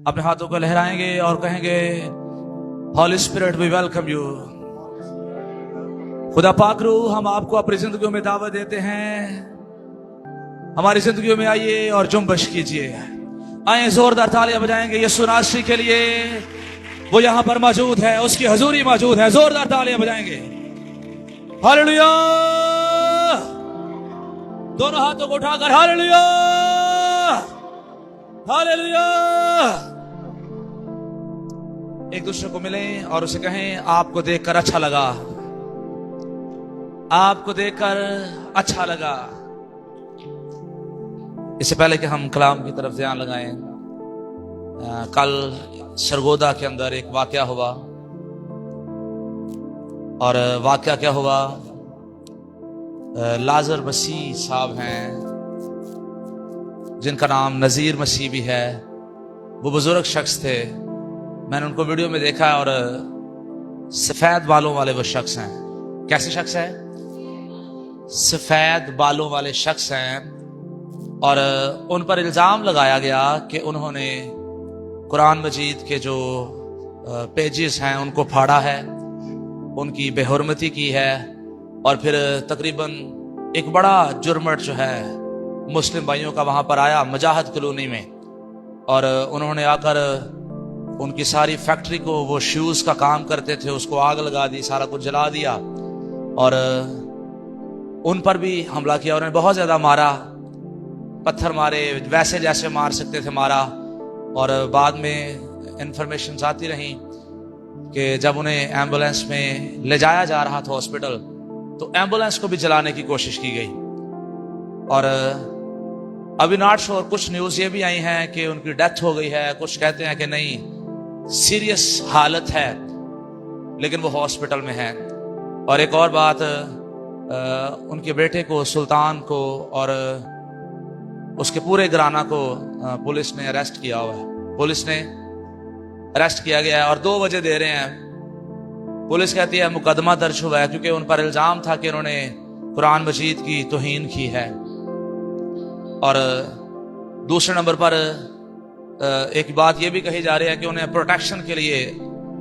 اپنے ہاتھوں کو لہرائیں گے اور کہیں گے holy spirit we welcome you. خدا پاک روح ہم آپ کو اپنی زندگیوں میں دعوت دیتے ہیں. ہماری زندگیوں میں آئیے اور جنبش کیجیے. آئیں زوردار تالیاں بجائیں گے یسوع ناصری کے لیے. وہ یہاں پر موجود ہے, اس کی حضوری موجود ہے. زوردار تالیاں بجائیں گے. ہاللویا. دونوں ہاتھوں کو اٹھا کر ہاللویا ہاللویا. ایک دوسرے کو ملیں اور اسے کہیں آپ کو دیکھ کر اچھا لگا, آپ کو دیکھ کر اچھا لگا. اس سے پہلے کہ ہم کلام کی طرف دھیان لگائیں, کل سرگودا کے اندر ایک واقعہ ہوا. اور واقعہ کیا ہوا؟ لازر مسیح صاحب ہیں جن کا نام نذیر مسیح بھی ہے. وہ بزرگ شخص تھے. میں نے ان کو ویڈیو میں دیکھا اور سفید بالوں والے وہ شخص ہیں. کیسے شخص ہیں؟ سفید بالوں والے شخص ہیں. اور ان پر الزام لگایا گیا کہ انہوں نے قرآن مجید کے جو پیجز ہیں ان کو پھاڑا ہے, ان کی بے حرمتی کی ہے. اور پھر تقریباً ایک بڑا جرمٹ جو ہے مسلم بھائیوں کا وہاں پر آیا مجاہد کلونی میں, اور انہوں نے آ کر ان کی ساری فیکٹری کو, وہ شوز کا کام کرتے تھے, اس کو آگ لگا دی, سارا کچھ جلا دیا اور ان پر بھی حملہ کیا. انہوں نے بہت زیادہ مارا, پتھر مارے, ویسے جیسے مار سکتے تھے مارا. اور بعد میں انفارمیشنز آتی رہیں کہ جب انہیں ایمبولینس میں لے جایا جا رہا تھا ہاسپٹل, تو ایمبولینس کو بھی جلانے کی کوشش کی گئی. اور ابھی ناٹ شور, کچھ نیوز یہ بھی آئی ہیں کہ ان کی ڈیتھ ہو گئی ہے, کچھ کہتے ہیں کہ نہیں سیریس حالت ہے لیکن وہ ہاسپٹل میں ہے. اور ایک اور بات, ان کے بیٹے کو, سلطان کو اور اس کے پورے گھرانہ کو پولیس نے اریسٹ کیا ہوا ہے. پولیس نے اریسٹ کیا گیا ہے اور 2 بجے دے رہے ہیں. پولیس کہتی ہے مقدمہ درج ہوا ہے کیونکہ ان پر الزام تھا کہ انہوں نے قرآن مجید کی توہین کی ہے. اور دوسرے نمبر پر ایک بات یہ بھی کہی جا رہی ہے کہ انہیں پروٹیکشن کے لیے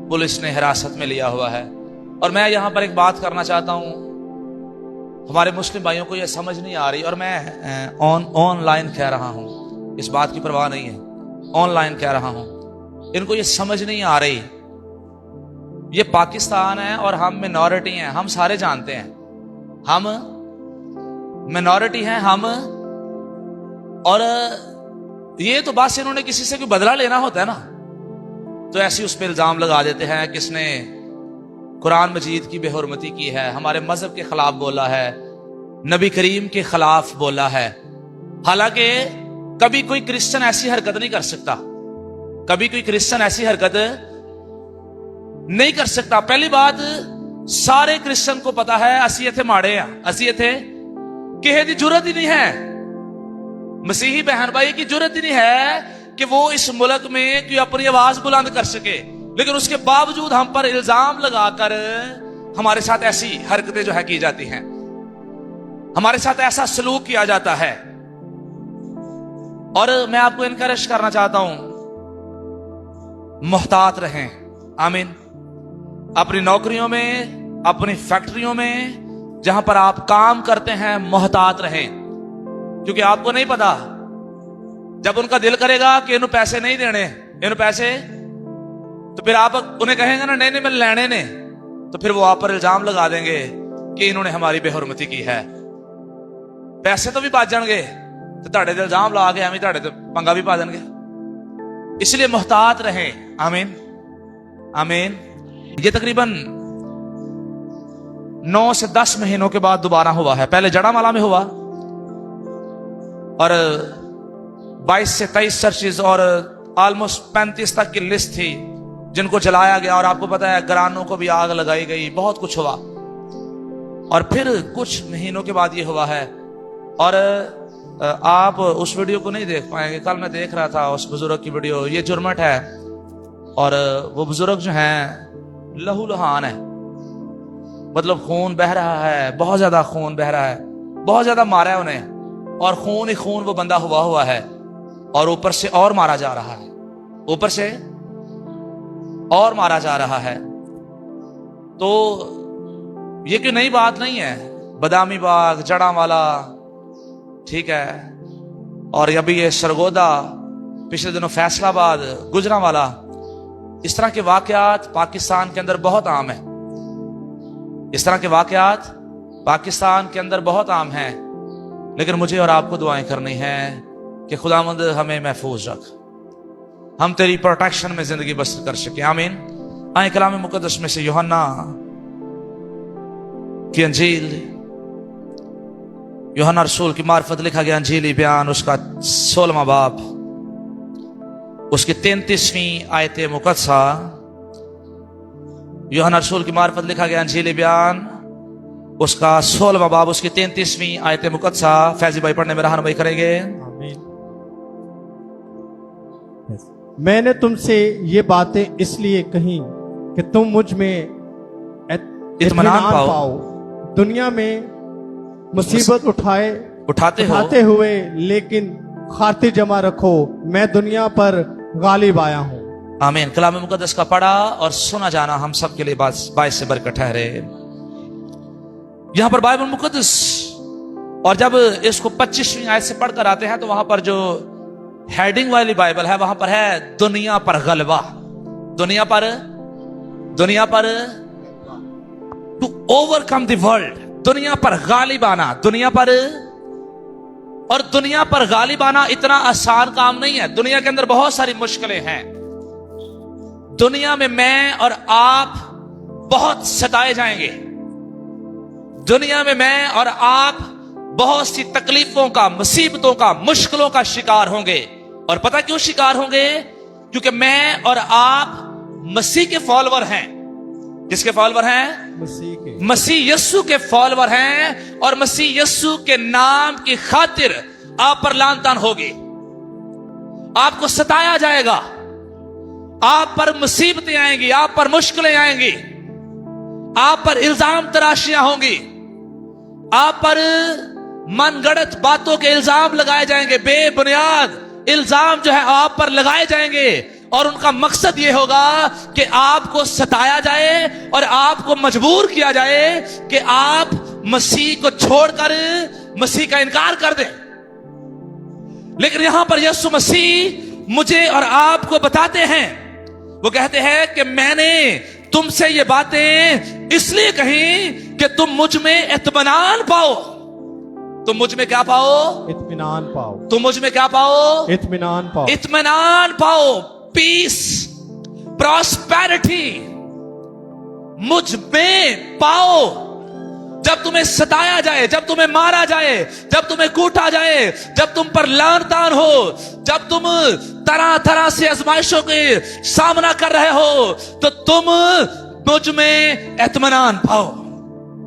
پولیس نے حراست میں لیا ہوا ہے. اور میں یہاں پر ایک بات کرنا چاہتا ہوں, ہمارے مسلم بھائیوں کو یہ سمجھ نہیں آ رہی, اور میں آن لائن کہہ رہا ہوں, اس بات کی پرواہ نہیں ہے, آن لائن کہہ رہا ہوں, ان کو یہ سمجھ نہیں آ رہی. یہ پاکستان ہے اور ہم منورٹی ہیں, ہم سارے جانتے ہیں ہم منورٹی ہیں ہم. اور یہ تو بات سے انہوں نے کسی سے کوئی بدلہ لینا ہوتا ہے نا, تو ایسی اس پہ الزام لگا دیتے ہیں کہ اس نے قرآن مجید کی بے حرمتی کی ہے, ہمارے مذہب کے خلاف بولا ہے, نبی کریم کے خلاف بولا ہے. حالانکہ کبھی کوئی کرسچن ایسی حرکت نہیں کر سکتا, کبھی کوئی کرسچن ایسی حرکت نہیں کر سکتا. پہلی بات, سارے کرسچن کو پتا ہے اسی ایتھے ماڑے ہیں, اسی ایتھے کہے دی جرت ہی نہیں ہے, مسیحی بہن بھائی کی جرت ہی نہیں ہے کہ وہ اس ملک میں کوئی اپنی آواز بلند کر سکے. لیکن اس کے باوجود ہم پر الزام لگا کر ہمارے ساتھ ایسی حرکتیں جو ہے کی جاتی ہیں, ہمارے ساتھ ایسا سلوک کیا جاتا ہے. اور میں آپ کو انکریج کرنا چاہتا ہوں, محتاط رہیں. آمین. اپنی نوکریوں میں, اپنی فیکٹریوں میں, جہاں پر آپ کام کرتے ہیں, محتاط رہیں. کیونکہ آپ کو نہیں پتا, جب ان کا دل کرے گا کہ انہوں پیسے نہیں دینے, انہوں پیسے, تو پھر آپ انہیں کہیں گے نا نہیں نہیں میں لینے نے, تو پھر وہ آپ پر الزام لگا دیں گے کہ انہوں نے ہماری بے حرمتی کی ہے. پیسے تو بھی بچ جان گے, تو تاڑے دے الزام لا کے ہمیں تاڑے دے پنگا بھی پا دیں گے. اس لیے محتاط رہیں. آمین آمین. یہ تقریباً 9 سے 10 مہینوں کے بعد دوبارہ ہوا ہے. پہلے جڑا مالا میں ہوا اور 22 سے 23 چرچز اور آلموسٹ 35 تک کی لسٹ تھی جن کو جلایا گیا. اور آپ کو پتا ہے گرانوں کو بھی آگ لگائی گئی, بہت کچھ ہوا. اور پھر کچھ مہینوں کے بعد یہ ہوا ہے. اور آپ اس ویڈیو کو نہیں دیکھ پائیں گے, کل میں دیکھ رہا تھا اس بزرگ کی ویڈیو. یہ جرمٹ ہے اور وہ بزرگ جو ہیں لہو لہان ہے, مطلب خون بہ رہا ہے, بہت زیادہ خون بہ رہا ہے, بہت زیادہ مارا ہے انہیں, اور خون ہی خون وہ بندہ ہوا ہے, اور اوپر سے اور مارا جا رہا ہے. اوپر سے اور مارا جا رہا ہے. تو یہ کوئی نئی بات نہیں ہے. بادامی باغ، جڑاں والا، ٹھیک ہے، اور ابھی یہ سرگودا، پچھلے دنوں فیصلہ آباد، گجراں والا، اس طرح کے واقعات پاکستان کے اندر بہت عام ہیں. اس طرح کے واقعات پاکستان کے اندر بہت عام ہیں. لیکن مجھے اور آپ کو دعائیں کرنی ہیں کہ خداوند ہمیں محفوظ رکھ، ہم تیری پروٹیکشن میں زندگی بسر کر سکیں. آمین. آئیں کلام مقدس میں سے یوحنا کی انجیل، یوحنا رسول کی معرفت لکھا گیا انجیلی بیان، اس کا 16واں باب، اس کی 33ویں آیت مقدسہ. یوحنا رسول کی معرفت لکھا گیا انجیلی بیان، اس کا 16واں باب، اس کی 33ویں آیت مقدسہ. فیضی بھائی پڑھنے میں رہنمائی کریں گے. آمین. میں نے تم سے یہ باتیں اس لیے کہیں کہ تم مجھ میں اطمینان پاؤ. دنیا میں مصیبت اٹھاتے ہوئے لیکن خاطر جمع رکھو، میں دنیا پر غالب آیا ہوں. آمین. کلام مقدس کا پڑھا اور سنا جانا ہم سب کے لیے باعث سے برکت ٹھہرے. یہاں پر بائبل مقدس، اور جب اس کو 25ویں آیت سے پڑھ کر آتے ہیں تو وہاں پر جو ہیڈنگ والی بائبل ہے وہاں پر ہے دنیا پر غلبہ. دنیا پر to overcome the world, دنیا پر غالب آنا. دنیا پر غالب آنا اتنا آسان کام نہیں ہے. دنیا کے اندر بہت ساری مشکلیں ہیں. دنیا میں اور آپ بہت ستائے جائیں گے. دنیا میں اور آپ بہت سی تکلیفوں کا، مصیبتوں کا، مشکلوں کا شکار ہوں گے. اور پتہ کیوں شکار ہوں گے؟ کیونکہ میں اور آپ مسیح کے فالوور ہیں. کس کے فالوور ہیں؟ مسیح یسو کے فالوور ہیں. اور مسیح یسو کے نام کی خاطر آپ پر لعن طعن ہوگی، آپ کو ستایا جائے گا، آپ پر مصیبتیں آئیں گی، آپ پر مشکلیں آئیں گی، آپ پر الزام تراشیاں ہوں گی، آپ پر من گڑت باتوں کے الزام لگائے جائیں گے. بے بنیاد الزام جو ہے آپ پر لگائے جائیں گے، اور ان کا مقصد یہ ہوگا کہ آپ کو ستایا جائے اور آپ کو مجبور کیا جائے کہ آپ مسیح کو چھوڑ کر مسیح کا انکار کر دیں. لیکن یہاں پر یسوع مسیح مجھے اور آپ کو بتاتے ہیں، وہ کہتے ہیں کہ میں نے تم سے یہ باتیں اس لیے کہیں کہ تم مجھ میں اطمینان پاؤ. تم مجھ میں کیا پاؤ؟ اطمینان پاؤ. تم مجھ میں کیا پاؤ؟ اطمینان پاؤ. اطمینان پاؤ. پیس، پراسپیرٹی مجھ میں پاؤ. جب تمہیں ستایا جائے، جب تمہیں مارا جائے، جب تمہیں کوٹا جائے، جب تم پر لعن طعن ہو، جب تم طرح طرح سے آزمائشوں کے سامنا کر رہے ہو، تو تم مجھ میں اطمینان پاؤ.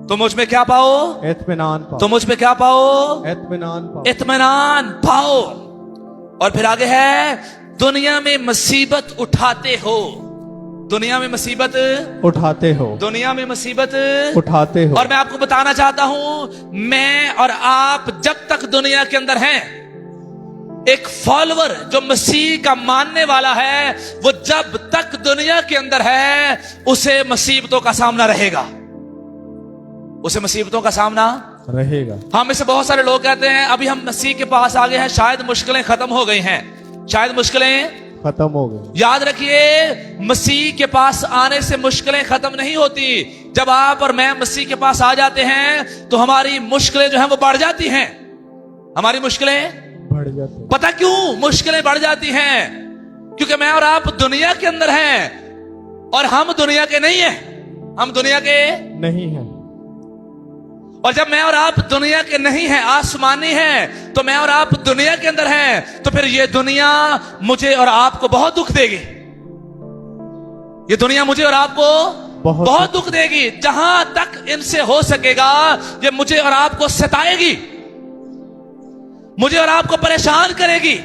تم مجھ میں کیا پاؤ؟ اطمینان پاؤ. تم مجھ میں کیا پاؤ؟ اطمینان پاؤ. اطمینان پاؤ. اور پھر آگے ہے دنیا میں مصیبت اٹھاتے ہو. دنیا میں مصیبت اٹھاتے ہو. دنیا میں مصیبت اٹھاتے ہو. اور میں آپ کو بتانا چاہتا ہوں، میں اور آپ جب تک دنیا کے اندر ہیں، ایک فالوور جو مسیح کا ماننے والا ہے، وہ جب تک دنیا کے اندر ہے اسے مصیبتوں کا سامنا رہے گا. اسے مصیبتوں کا سامنا رہے گا. ہم میں سے بہت سارے لوگ کہتے ہیں ابھی ہم مسیح کے پاس آ گئے ہیں، شاید مشکلیں ختم ہو گئی ہیں، شاید مشکلیں ختم ہو گئی. یاد رکھیے، مسیح کے پاس آنے سے مشکلیں ختم نہیں ہوتی. جب آپ اور میں مسیح کے پاس آ جاتے ہیں تو ہماری مشکلیں جو ہیں وہ بڑھ جاتی ہیں. ہماری مشکلیں بڑھ جاتی ہیں. پتہ کیوں مشکلیں بڑھ جاتی ہیں؟ کیونکہ میں اور آپ دنیا کے اندر ہیں اور ہم دنیا کے نہیں ہیں. ہم دنیا کے نہیں ہیں. اور جب میں اور آپ دنیا کے نہیں ہیں، آسمانی ہیں، تو میں اور آپ دنیا کے اندر ہیں، تو پھر یہ دنیا مجھے اور آپ کو بہت دکھ دے گی. یہ دنیا مجھے اور آپ کو بہت دکھ دے گی. جہاں تک ان سے ہو سکے گا یہ مجھے اور آپ کو ستائے گی، مجھے اور آپ کو پریشان کرے گی،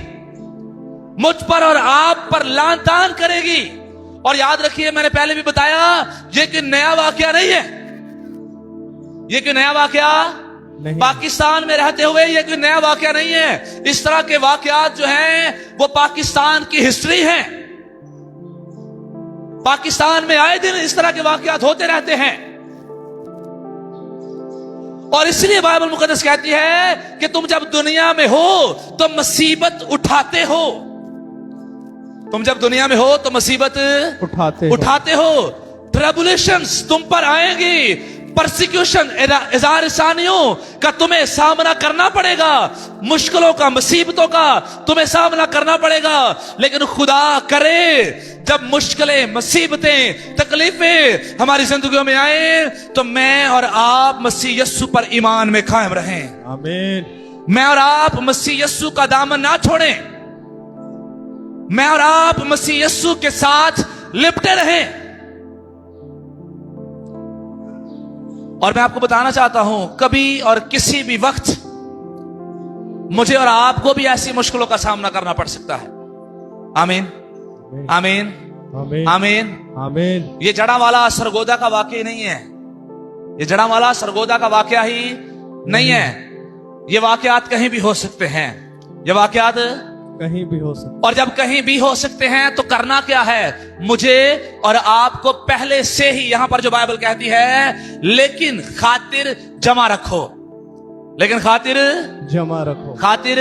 مجھ پر اور آپ پر لعن طعن کرے گی. اور یاد رکھیے، میں نے پہلے بھی بتایا، یہ کوئی نیا واقعہ نہیں ہے. یہ کوئی نیا واقعہ نہیں. پاکستان میں رہتے ہوئے یہ کوئی نیا واقعہ نہیں ہے. اس طرح کے واقعات جو ہیں وہ پاکستان کی ہسٹری ہیں. पाकिस्तान में आए दिन इस तरह के वाकयात होते रहते हैं, और इसलिए बाइबल मुकद्दस कहती है कि तुम जब दुनिया में हो तो मुसीबत उठाते हो। तुम जब दुनिया में हो तो मुसीबत उठाते हो। ट्रबुलेशंस तुम पर आएंगी, परसिक्यूशन, इज़ार-ए-सानियों का तुम्हें सामना करना पड़ेगा, मुश्किलों का, मुसीबतों का तुम्हें सामना करना पड़ेगा। लेकिन खुदा करे जब मुश्किलें, मुसीबतें, तकलीफें हमारी जिंदगियों में आए तो मैं और आप मसीह यस्सु पर ईमान में कायम रहें। आमीन। मैं और आप मसीह यस्सु का दामन ना छोड़ें। मैं और आप मसीह यस्सु के साथ लिपटे रहें। और मैं आपको बताना चाहता हूं, कभी और किसी भी वक्त मुझे और आपको भी ऐसी मुश्किलों का सामना करना पड़ सकता है। आमीन, आमीन, आमीन, आमीन। ये जड़ावाला सरगोदा का वाकया नहीं है। ये जड़ावाला सरगोदा का वाकया ही नहीं है। ये वाकयात कहीं भी हो सकते हैं। ये वाकयात कहीं भी हो सकते, और जब कहीं भी हो सकते हैं तो करना क्या है? मुझे और आपको पहले से ही, यहां पर जो बाइबल कहती है, लेकिन खातिर जमा रखो, लेकिन खातिर जमा रखो, खातिर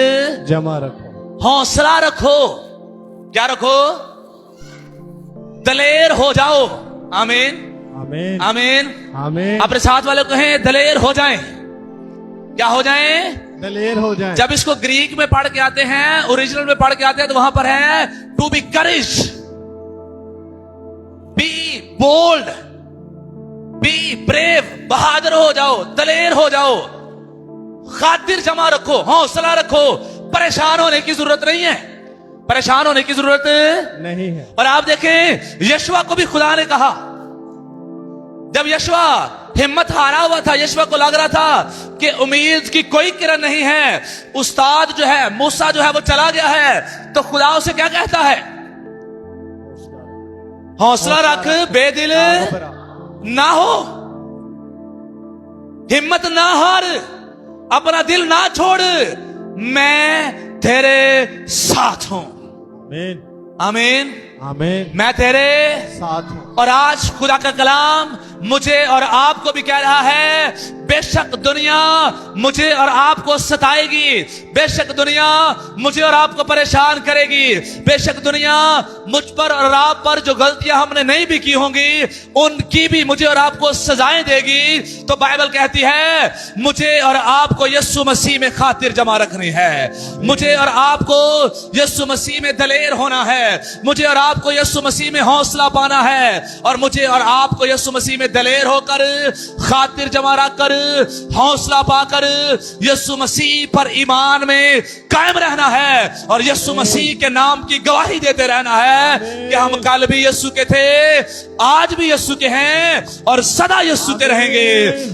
जमा रखो, हौसला रखो। क्या रखो? दलेर हो जाओ। आमीन, आमीन, आमीन, आमीन। अपने साथ वाले को कहें दलेर हो जाएं। क्या हो जाएं? दलेर हो जाए। जब इसको ग्रीक में पढ़ के आते हैं, ओरिजिनल में पढ़ के आते हैं, तो वहां पर है to be courage, be bold, be brave. बहादुर हो जाओ, दलेर हो जाओ, खातिर जमा रखो, हौसला रखो। परेशान होने की जरूरत नहीं है, परेशान होने की जरूरत नहीं है। और आप देखें, यशवा को भी खुदा ने कहा, जब यशवा हिम्मत हारा हुआ था, यशवा को लग रहा था कि उम्मीद की कोई किरण नहीं है, उस्ताद जो है, मूसा जो है वो चला गया है, तो खुदा उसे क्या कहता है? हौसला रख, बेदिल ना हो, हिम्मत ना हार, अपना दिल ना छोड़, मैं तेरे साथ हूं। आमीन, आमीन, आमीन। मैं तेरे साथ हूं। और आज खुदा का कलाम मुझे और आपको भी कह रहा है, बेशक दुनिया मुझे और आपको सताएगी, बेशक दुनिया मुझे और आपको परेशान करेगी, बेशक दुनिया मुझ पर और आप पर जो गलतियां हमने नहीं भी की होंगी उनकी भी मुझे और आपको सजाएं देगी। तो बाइबल कहती है मुझे और आपको यीशु मसीह में खातिर जमा रखनी है, मुझे और आपको यीशु मसीह में दलेर होना है, मुझे और आपको यीशु मसीह में हौसला पाना है, और मुझे और आपको यीशु मसीह में दलेर होकर, खातिर जमा रखकर, हौसला पाकर यीशु मसीह पर ईमान में कायम रहना है, और यीशु मसीह के नाम की गवाही देते रहना है कि हम कल भी यीशु के थे, आज भी यीशु के हैं और सदा यीशु के रहेंगे।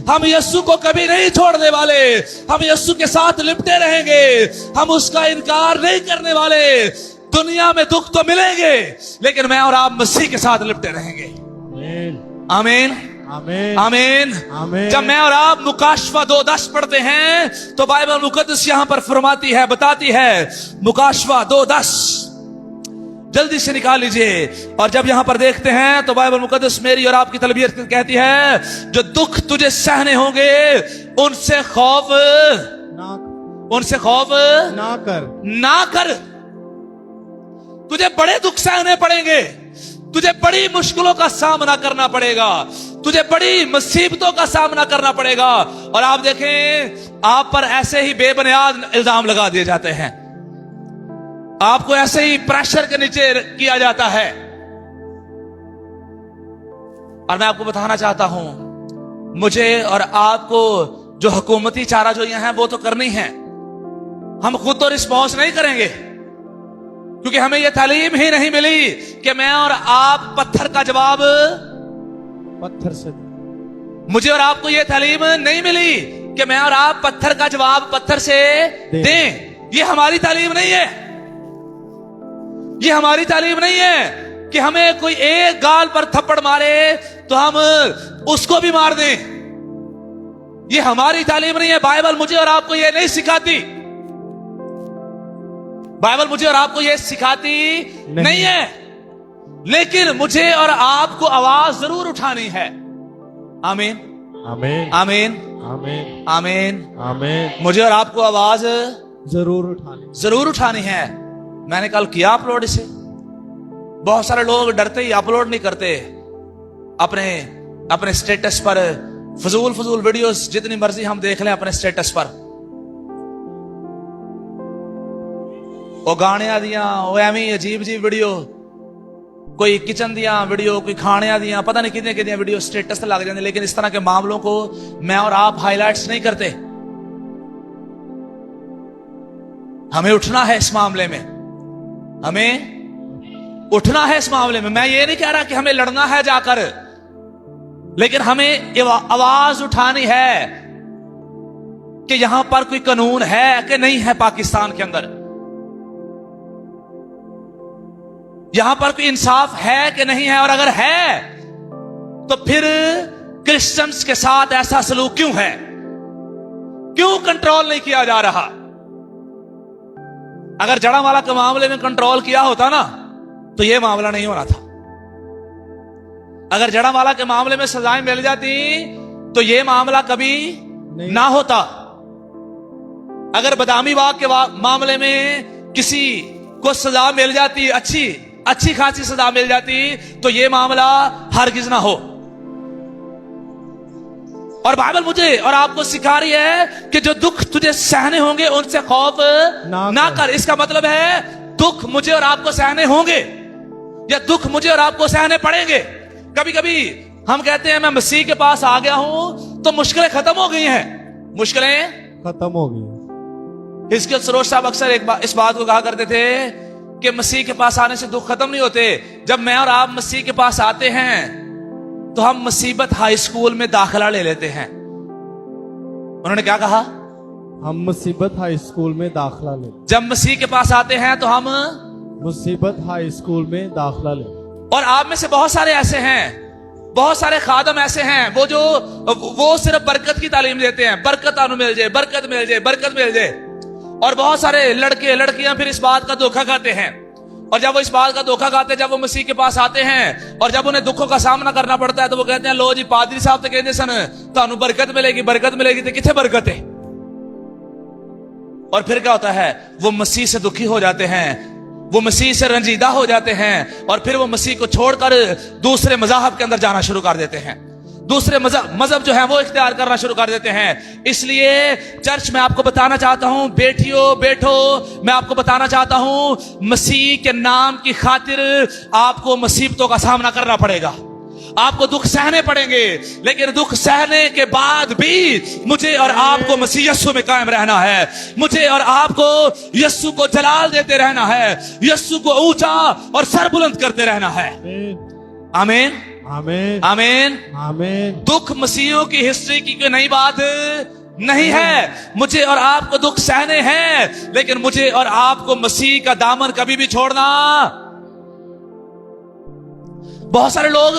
हम यीशु को कभी नहीं छोड़ने वाले, हम यीशु के साथ लिपटे रहेंगे, हम उसका इनकार नहीं करने वाले। दुनिया में दुख तो मिलेंगे, लेकिन मैं और आप मसीह के साथ लिपटे रहेंगे। आमीन, आमीन, आमीन, आमीन। जब मैं और आप मुकाशवा 2:10 पढ़ते हैं तो बाइबल मुकद्दस यहां पर फरमाती है, बताती है, मुकाशवा 2:10 जल्दी से निकाल लीजिए। और जब यहां पर देखते हैं तो बाइबल मुकद्दस मेरी और आपकी तलबीयत कहती है, जो दुख तुझे सहने होंगे उनसे खौफ ना कर। तुझे बड़े दुख सहने पड़ेंगे, तुझे बड़ी मुश्किलों का सामना करना पड़ेगा, तुझे बड़ी मुसीबतों का सामना करना पड़ेगा। और आप देखें, आप पर ऐसे ही बेबुनियाद इल्जाम लगा दिए जाते हैं, आपको ऐसे ही प्रेशर के नीचे किया जाता है। और मैं आपको बताना चाहता हूं, मुझे और आपको जो हुकूमती चाराजोइयां हैं वो तो करनी है, हम खुद तो रिस्पॉन्स नहीं करेंगे, क्योंकि हमें यह तालीम ही नहीं मिली कि मैं और आप पत्थर का जवाब पत्थर से, मुझे और आपको यह तालीम नहीं मिली कि मैं और आप पत्थर का जवाब पत्थर से दें। ये हमारी तालीम नहीं है, ये हमारी तालीम नहीं है कि हमें कोई एक गाल पर थप्पड़ मारे तो हम उसको भी मार दें। ये हमारी तालीम नहीं है। बाइबल मुझे और आपको यह नहीं सिखाती, बाइबल मुझे और आपको यह सिखाती नहीं है। लेकिन मुझे और आपको आवाज जरूर उठानी है। आमीन, आमीन, आमीन, आमीन, आमीन। आमीन। मुझे और आपको आवाज जरूर उठानी है। मैंने कल किया अपलोड इसे। बहुत सारे लोग डरते ही अपलोड नहीं करते अपने अपने स्टेटस पर। फजूल वीडियोस जितनी मर्जी हम देख लें अपने स्टेटस पर, वो गाने दियां, वो एवं अजीब वीडियो, कोई किचन दियां वीडियो, कोई खाने दियां, पता नहीं कितने कितने वीडियो स्टेटस से लग जाते। लेकिन इस तरह के मामलों को मैं और आप हाईलाइट्स नहीं करते। हमें उठना है इस मामले में, हमें उठना है इस मामले में। मैं ये नहीं कह रहा कि हमें लड़ना है जाकर, लेकिन हमें आवाज उठानी है कि यहां पर कोई कानून है कि नहीं है पाकिस्तान के अंदर, यहां पर कोई इंसाफ है कि नहीं है, और अगर है तो फिर क्रिश्चियंस के साथ ऐसा सलूक क्यों है, क्यों कंट्रोल नहीं किया जा रहा। अगर जड़ावाला के मामले में कंट्रोल किया होता ना तो यह मामला नहीं होना था। अगर जड़ावाला के मामले में सजाएं मिल जाती तो यह मामला कभी ना होता। अगर बदामी बाग के मामले में किसी को सजा मिल जाती, अच्छी खासी सजा मिल जाती, तो यह मामला हरगिज ना हो। और बाइबल मुझे और आपको सिखा रही है कि जो दुख तुझे सहने होंगे उनसे खौफ ना कर। इसका मतलब है दुख मुझे और आपको सहने होंगे, या दुख मुझे और आपको सहने पड़ेंगे। कभी कभी हम कहते हैं मैं मसीह के पास आ गया हूं तो मुश्किलें खत्म हो गई हैं, मुश्किलें खत्म हो गई। इसके सरोज साहब अक्सर इस बात को कहा करते थे कि मसीह के पास आने से दुख खत्म नहीं होते। जब मैं और आप मसीह के पास आते हैं तो हम मुसीबत हाई स्कूल में दाखिला ले लेते हैं। उन्होंने क्या कहा? हम मुसीबत हाई स्कूल में दाखिला ले। जब मसीह के पास आते हैं तो हम मुसीबत हाई स्कूल में दाखिला ले। और आप में से बहुत सारे ऐसे हैं, बहुत सारे खादम ऐसे हैं वो सिर्फ बरकत की तालीम देते हैं, बरकत आनु मिल जाए, बरकत मिल जाए, बरकत मिल जाए। और बहुत सारे लड़के लड़कियां फिर इस बात का धोखा खाते हैं। और जब वो इस बात का धोखा खाते, जब वो मसीह के पास आते हैं और जब उन्हें दुखों का सामना करना पड़ता है तो वो कहते हैं लो जी पादरी साहब तो कहते सन तानू बरकत मिलेगी, बरकत मिलेगी, तो किथे बरकत है। और फिर क्या होता है, वो मसीह से दुखी हो जाते हैं, वो मसीह से रंजीदा हो जाते हैं, और फिर वो मसीह को छोड़कर दूसरे मज़ाहब के अंदर जाना शुरू कर देते हैं, दूसरे मजहब जो है वो इख्तियार करना शुरू कर देते हैं। इसलिए चर्च में आपको बताना चाहता हूं, बेटियों बैठो, मैं आपको बताना चाहता हूं मसीह के नाम की खातिर आपको मुसीबतों का सामना करना पड़ेगा, आपको दुख सहने पड़ेंगे। लेकिन दुख सहने के बाद भी मुझे और आपको मसीह यस्सु में कायम रहना है, मुझे और आपको यस्सु को जलाल देते रहना है, यस्सु को ऊंचा और सर बुलंद करते रहना है। आमीन, आमीन, आमीन, आमीन। दुख मसीहों की हिस्ट्री की कोई नई बात नहीं है। मुझे और आपको दुख सहने हैं, लेकिन मुझे और आपको मसीह का दामन कभी भी छोड़ना। बहुत सारे लोग,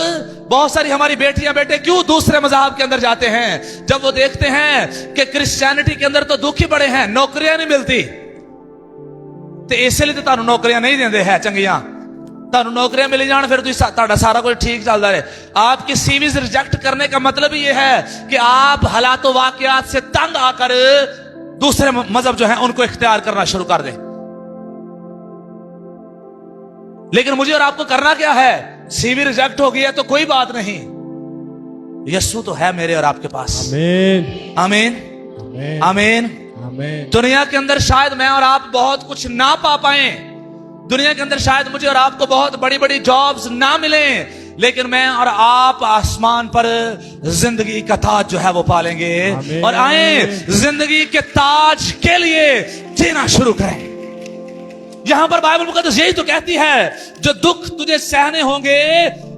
बहुत सारी हमारी बेटियां बेटे क्यों दूसरे मज़हब के अंदर जाते हैं? जब वो देखते हैं कि क्रिश्चियनिटी के अंदर तो दुख ही बड़े हैं, नौकरियां नहीं मिलती, तो इसलिए तो तानू नौकरियां नहीं देंदे है चंगियां। तानू नौकरियां मिल जान फिर तुहाडा सारा कुछ ठीक चलता रहे। आपकी सीवीज रिजेक्ट करने का मतलब ही यह है कि आप हालात वाकयात से तंग आकर दूसरे मजहब जो है उनको इख्तियार करना शुरू कर दें। लेकिन मुझे और आपको करना क्या है? सीवी रिजेक्ट हो गया तो कोई बात नहीं, यस्सु तो है मेरे और आपके पास। आमीन, आमीन, आमीन, आमीन, आमीन। दुनिया के अंदर शायद मैं और आप बहुत कुछ ना पा पाए, दुनिया के अंदर शायद मुझे और आपको बहुत बड़ी बड़ी जॉब्स ना मिले, लेकिन मैं और आप आसमान पर जिंदगी का ताज जो है वो पालेंगे। और आए जिंदगी के ताज के लिए जीना शुरू करें। यहां पर बाइबल मुकद्दस यही तो कहती है, जो दुख तुझे सहने होंगे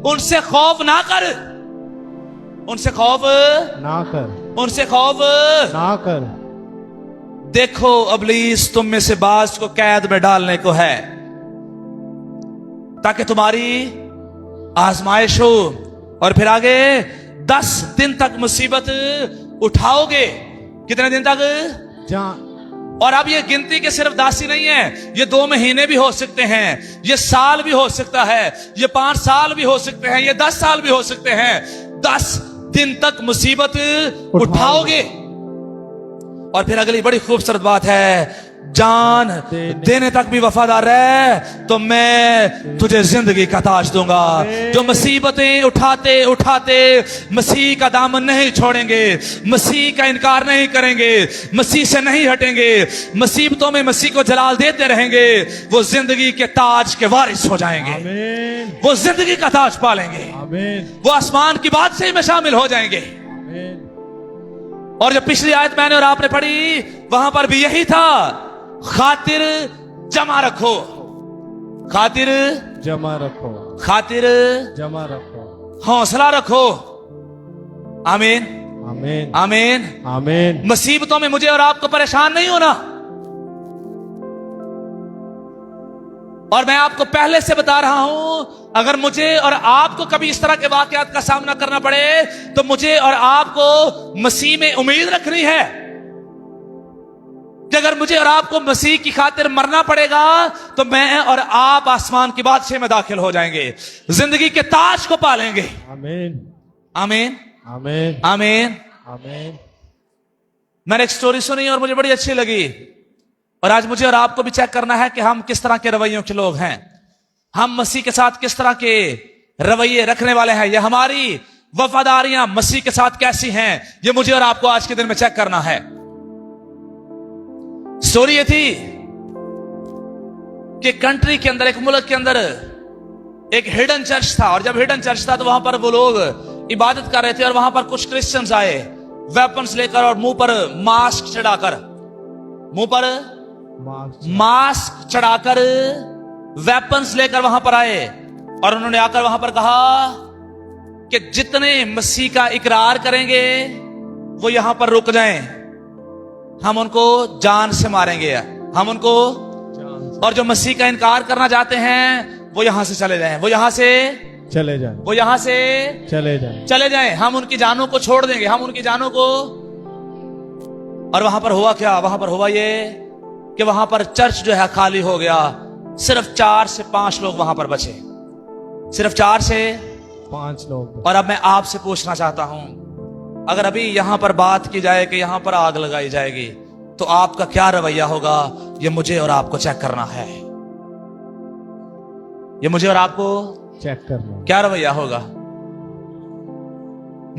उनसे खौफ ना कर, उनसे खौफ ना कर, उनसे खौफ ना कर। देखो इब्लीस तुम में से बाज को कैद में डालने को है, ताकि तुम्हारी आजमाइश हो, और फिर आगे 10 दिन तक मुसीबत उठाओगे। कितने दिन तक? और अब ये गिनती के सिर्फ दासी नहीं है, ये 2 महीने भी हो सकते हैं, ये साल भी हो सकता है, ये 5 साल भी हो सकते हैं, ये 10 साल भी हो सकते हैं। 10 दिन तक मुसीबत उठाओगे। और फिर अगली बड़ी खूबसूरत बात है, जान देने तक भी वफादार रहे तो मैं तुझे जिंदगी का ताज दूंगा। जो मुसीबतें उठाते उठाते मसीह का दामन नहीं छोड़ेंगे, मसीह का इनकार नहीं करेंगे, मसीह से नहीं हटेंगे, मुसीबतों में मसीह को जलाल देते रहेंगे, वो जिंदगी के ताज के वारिस हो जाएंगे। आमीन। वो जिंदगी का ताज पालेंगे। आमीन। वो आसमान की बादशाही में शामिल हो जाएंगे। आमीन। और जब पिछली आयत मैंने और आपने पढ़ी, वहां पर भी यही था, खातिर जमा रखो, खातिर जमा रखो, खातिर जमा रखो, हौसला रखो। आमीन, आमीन, आमीन। आमीन। मुसीबतों में मुझे और आपको परेशान नहीं होना। और मैं आपको पहले से बता रहा हूं, अगर मुझे और आपको कभी इस तरह के वाकयात का सामना करना पड़े तो मुझे और आपको मसीह में उम्मीद रखनी है कि अगर मुझे और आपको मसीह की खातिर मरना पड़ेगा तो मैं और आप आसमान की बादशाह में दाखिल हो जाएंगे, जिंदगी के ताज को पालेंगे। आमीन, आमीन, आमीन, आमीन, आमीन। मैंने एक स्टोरी सुनी और मुझे बड़ी अच्छी लगी, और आज मुझे और आपको भी चेक करना है कि हम किस तरह के रवैयों के लोग हैं, हम मसीह के साथ किस तरह के रवैये रखने वाले हैं, या हमारी वफादारियां मसीह के साथ कैसी हैं, ये मुझे और आपको आज के दिन में चेक करना है। स्टोरी ये थी कि कंट्री के अंदर, एक मुल्क के अंदर एक हिडन चर्च था, और जब हिडन चर्च था तो वहां पर वो लोग इबादत कर रहे थे, और वहां पर कुछ क्रिश्चियंस आए वेपन्स लेकर और मुंह पर मास्क चढ़ाकर, मुंह पर मास्क चढ़ाकर वेपन्स लेकर वहां पर आए, और उन्होंने आकर वहां पर कहा कि जितने मसीह का इकरार करेंगे वो यहां पर रुक जाएं, हम उनको जान से मारेंगे, हम उनको, और जो मसीह का इनकार करना चाहते हैं वो यहां से चले जाएं, वो यहां से चले जाएं, वो यहां से चले जाएं, चले जाएं, हम उनकी जानों को छोड़ देंगे, हम उनकी जानों को। और वहां पर हुआ क्या? वहां पर हुआ ये कि वहां पर चर्च जो है खाली हो गया, सिर्फ 4 से 5 लोग वहां पर बचे, सिर्फ 4 से 5 लोग। और अब मैं आपसे पूछना चाहता हूं, अगर अभी यहां पर बात की जाए कि यहां पर आग लगाई जाएगी तो आपका क्या रवैया होगा? ये मुझे और आपको चेक करना है, ये मुझे और आपको चेक करना, क्या रवैया होगा?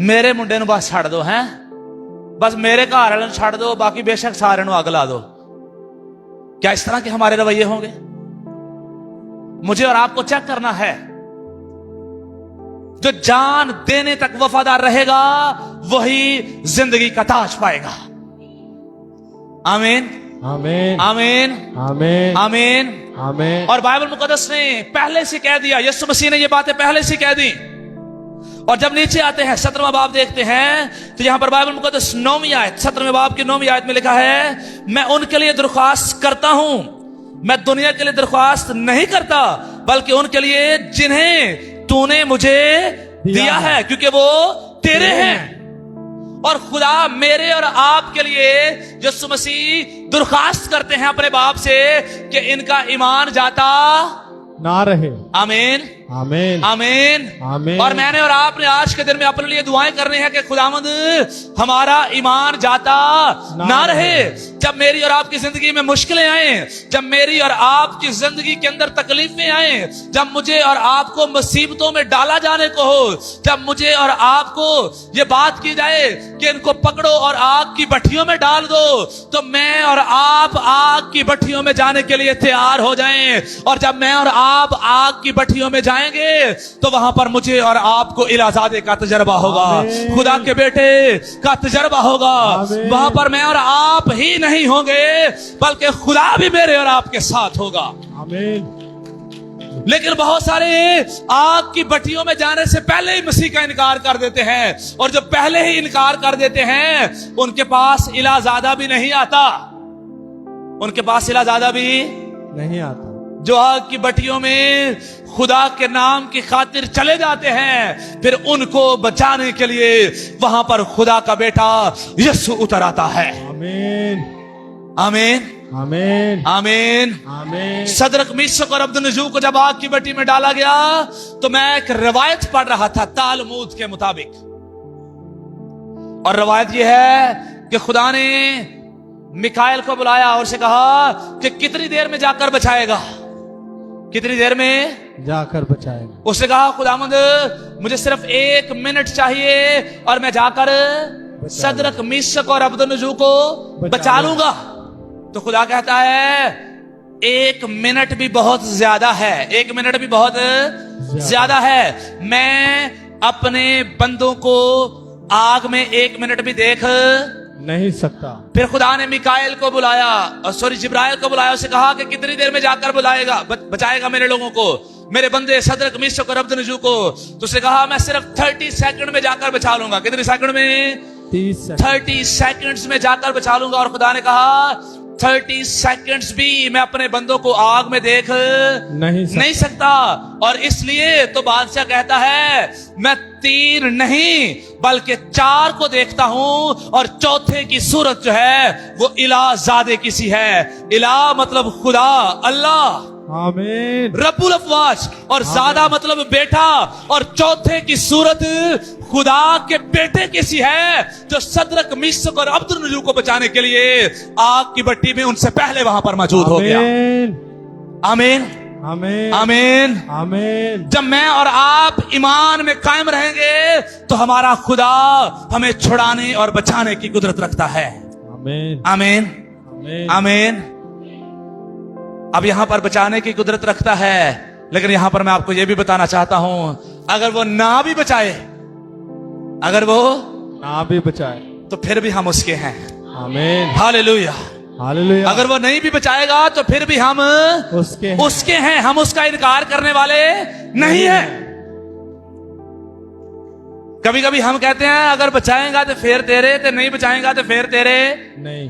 मेरे मुंडे ਨੂੰ बस छड़ दो, हैं बस मेरे घर वाले छड़ दो, बाकी बेशक सारे ਨੂੰ आग ला दो। क्या इस तरह के हमारे रवैये होंगे? मुझे और आपको चेक करना है। जो जान देने तक वफादार रहेगा वही जिंदगी का ताज पाएगा। आमीन, आमीन, आमीन, आमीन, आमीन, आमीन। और बाइबल मुकद्दस ने पहले से कह दिया, यीशु मसीह ने ये बातें पहले से कह दी। और जब नीचे आते हैं 17वां बाब देखते हैं तो यहां पर बाइबल मुकद्दस 9वीं आयत, 17वें बाब की 9वीं आयत में लिखा है, मैं उनके लिए दरख्वास्त करता हूं, मैं दुनिया के लिए दरख्वास्त नहीं करता, बल्कि उनके लिए जिन्हें तूने मुझे दिया है, क्योंकि वो तेरे हैं। और खुदा मेरे और आपके लिए यीशु मसीह दरख्वास्त करते हैं अपने बाप से कि इनका ईमान जाता ना रहे। आमीन, आमीन, आमीन, आमीन। और मैंने और आपने आज के दिन में अपने लिए दुआएं करनी है कि खुदावंद हमारा ईमान जाता ना रहे। जब मेरी और आपकी जिंदगी में मुश्किलें आए, जब मेरी और आपकी जिंदगी के अंदर तकलीफें आए, जब मुझे और आपको मुसीबतों में डाला जाने को हो, जब मुझे और आपको ये बात की जाए कि इनको पकड़ो और आग की भट्टियों में डाल दो, तो मैं और आप आग की भट्टियों में जाने के लिए तैयार हो जाएं। और जब मैं और आप आग की भट्टियों में जाएंगे तो वहां पर मुझे और आपको इलाजादे का तजर्बा होगा, खुदा के बेटे का तजर्बा होगा। वहां पर मैं और आप ही नहीं होंगे बल्कि खुदा भी मेरे और आपके साथ होगा। आमीन। लेकिन बहुत सारे आग की भट्टियों में जाने से पहले ही मसीह का इनकार कर देते हैं, और जो पहले ही इनकार कर देते हैं उनके पास इलाजादा भी नहीं आता, उनके पास इलाजादा भी नहीं आता। जो आग की भट्टियों में खुदा के नाम की खातिर चले जाते हैं, फिर उनको बचाने के लिए वहां पर खुदा का बेटा यीशु उतर आता है। आमीन, आमीन आमीन आमीन। आमीन। सदरक मिशक और अब्दुन्नजू को जब आग की भट्टी में डाला गया तो मैं एक रवायत पढ़ रहा था तालमूद के मुताबिक, और रवायत यह है कि खुदा ने मिकाएल को बुलाया और उसे कहा कि कितनी देर में जाकर बचाएगा, कितनी देर में जाकर बचाएगा। उसने कहा खुदावंद मुझे सिर्फ 1 मिनट चाहिए और मैं जाकर सदरक मिशक और अब्दुन्नजू को बचा लूंगा। तो खुदा कहता है 1 मिनट भी बहुत ज्यादा है, 1 मिनट भी बहुत ज्यादा है। मैं अपने बंदों को आग में 1 मिनट भी देख नहीं सकता। फिर खुदा ने मिकाएल को बुलाया और जिब्राइल को बुलाया, उसे कहा कि कितनी देर में जाकर बुलाएगा बचाएगा मेरे लोगों को, मेरे बंदे सदरक मिशक और अब्दुन्नजू को। तो उसने कहा मैं सिर्फ 30 सेकंड में जाकर बचा लूंगा। कितने सेकंड में? 30 सेकंड्स में जाकर बचा लूंगा। और खुदा ने कहा 30 सेकंड्स भी मैं अपने बंदों को आग में देख नहीं सकता। और इसलिए तो बादशाह कहता है मैं 3 नहीं बल्कि 4 को देखता हूं, और चौथे की सूरत जो है वो इला ज़ादे की सी है। इला मतलब खुदा, अल्लाह, आमीन, रब्बुल अफवाज, और ज़ादा मतलब बेटा, और चौथे की सूरत खुदा के बेटे की सी है जो सदरक मिशक और अब्दुन्नजू को बचाने के लिए आग की भट्टी में उनसे पहले वहां पर मौजूद हो गया। आमीन आमीन आमीन आमीन। जब मैं और आप ईमान में कायम रहेंगे तो हमारा खुदा हमें छुड़ाने और बचाने की कुदरत रखता है। आमीन आमीन आमीन आमीन। अब यहां पर बचाने की कुदरत रखता है, लेकिन यहां पर मैं आपको यह भी बताना चाहता हूं अगर वो ना भी बचाए, अगर वो ना भी बचाए तो फिर भी हम उसके हैं। आमीन हालेलुया हालेलुया। अगर वो नहीं भी बचाएगा तो फिर भी हम उसके हैं, हम उसका इनकार करने वाले नहीं हैं। कभी कभी हम कहते हैं अगर बचाएगा तो फिर तेरे, तो नहीं बचाएगा तो फिर तेरे नहीं।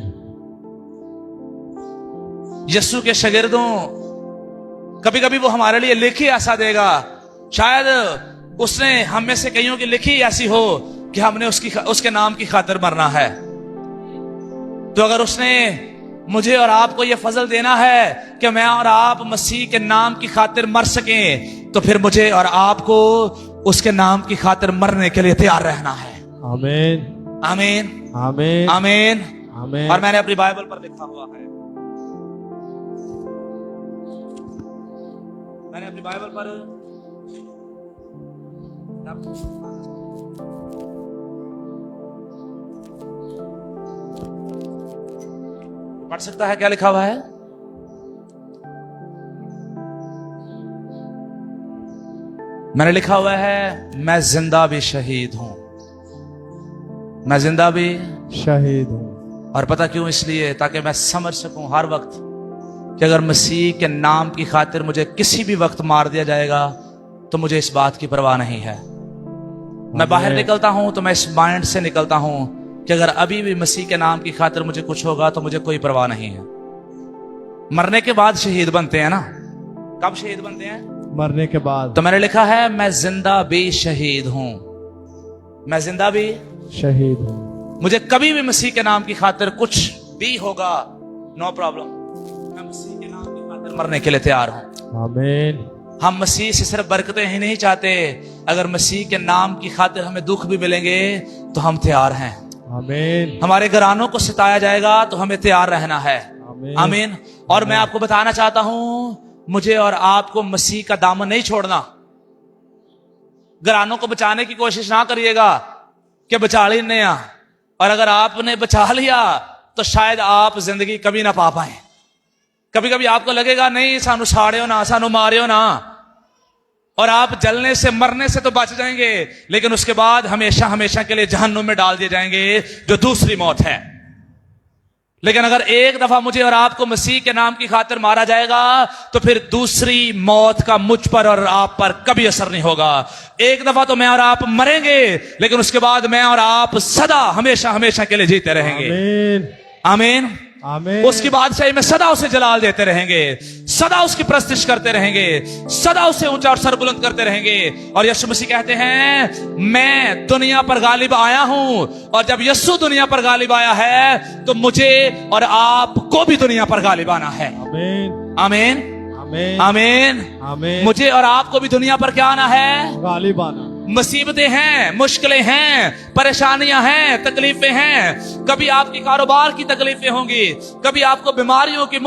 यीशु के शागिर्दों कभी कभी वो हमारे लिए लिखी ऐसा देगा, शायद उसने हम में से कईयों की लिखी ऐसी हो कि हमने उसके नाम की खातिर मरना है। तो अगर उसने मुझे और आपको यह फजल देना है कि मैं और आप मसीह के नाम की खातिर मर सकें, तो फिर मुझे और आपको उसके नाम की खातिर मरने के लिए तैयार रहना है। आमीन आमीन आमीन आमीन आमीन। और मैंने अपनी बाइबल पर लिखा हुआ है, मैंने अपनी बाइबल पर पढ़ सकता है क्या लिखा हुआ है? मैंने लिखा हुआ है मैं जिंदा भी शहीद हूं, मैं जिंदा भी शहीद हूं। और पता क्यों? इसलिए ताकि मैं समझ सकूं हर वक्त कि अगर मसीह के नाम की खातिर मुझे किसी भी वक्त मार दिया जाएगा तो मुझे इस बात की परवाह नहीं है। मैं बाहर निकलता हूं तो मैं इस माइंड से निकलता हूं कि अगर अभी भी मसीह के नाम की खातिर मुझे कुछ होगा तो मुझे कोई परवाह नहीं है। मरने के बाद शहीद बनते हैं ना? कब शहीद बनते हैं? मरने के बाद। तो मैंने लिखा है मैं जिंदा भी शहीद हूं, मैं जिंदा भी शहीद हूं। मुझे कभी भी मसीह के नाम की खातिर कुछ भी होगा, नो प्रॉब्लम, मैं मसीह के नाम की खातिर मरने के लिए तैयार हूं। आमीन। हम मसीह से सिर्फ बरकतें ही नहीं चाहते, अगर मसीह के नाम की खातिर हमें दुख भी मिलेंगे तो हम तैयार हैं। आमीन। हमारे घरानों को सताया जाएगा तो हमें तैयार रहना है। आमीन। आमीन। और मैं आपको बताना चाहता हूं मुझे और आपको मसीह का दामन नहीं छोड़ना। घरानों को बचाने की कोशिश ना करिएगा कि बचा लेने, और अगर आपने बचा लिया तो शायद आप जिंदगी कभी ना पा पाए। कभी कभी आपको लगेगा नहीं सानू साड़ियो ना, सानू मारियो ना, और आप जलने से मरने से तो बच जाएंगे, लेकिन उसके बाद हमेशा हमेशा के लिए जहन्नुम में डाल दिए जाएंगे जो दूसरी मौत है। लेकिन अगर एक दफा मुझे और आपको मसीह के नाम की खातिर मारा जाएगा तो फिर दूसरी मौत का मुझ पर और आप पर कभी असर नहीं होगा। एक दफा तो मैं और आप मरेंगे, लेकिन उसके बाद मैं और आप सदा हमेशा हमेशा के लिए जीते रहेंगे। आमीन आमीन। आमीन। उसकी बादशाही में सदा उसे जलाल देते रहेंगे। सदा उसकी प्रस्तिश करते रहेंगे, सदा उसे ऊंचा और सरबुलंद करते रहेंगे। और यीशु मसीह कहते हैं मैं दुनिया पर गालिब आया हूं, और जब यीशु दुनिया पर गालिब आया है तो मुझे और आपको भी दुनिया पर गालिब आना है। आमीन आमीन आमीन आमीन। आमीन। मुझे और आपको भी दुनिया पर क्या आना है? गालिब आना। मुसीबतें हैं, मुश्किलें हैं, परेशानियां हैं, तकलीफें हैं। कभी आपकी कारोबार की तकलीफें होंगी, कभी आपको बीमारियों की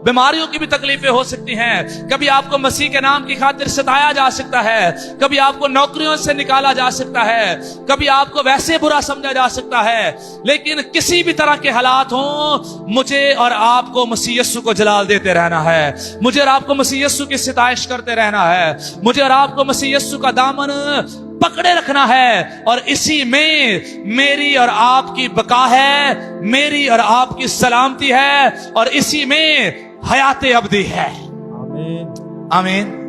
बीमारियों की भी तकलीफें हो सकती हैं। कभी आपको मसीह के नाम की खातिर सताया जा सकता है, कभी आपको नौकरियों से निकाला जा सकता है, कभी आपको वैसे बुरा समझा जा सकता है। लेकिन किसी भी तरह के हालात हों, मुझे और आपको मसीह यीशु को जलाल देते रहना है, मुझे और आपको मसीह यीशु की सिताइश करते रहना है, मुझे और आपको मसीह यीशु का दामन पकड़े रखना है। और इसी में मेरी और आपकी बका है, मेरी और आपकी सलामती है, और इसी में हयाते अब्दी है। आमीन आमीन।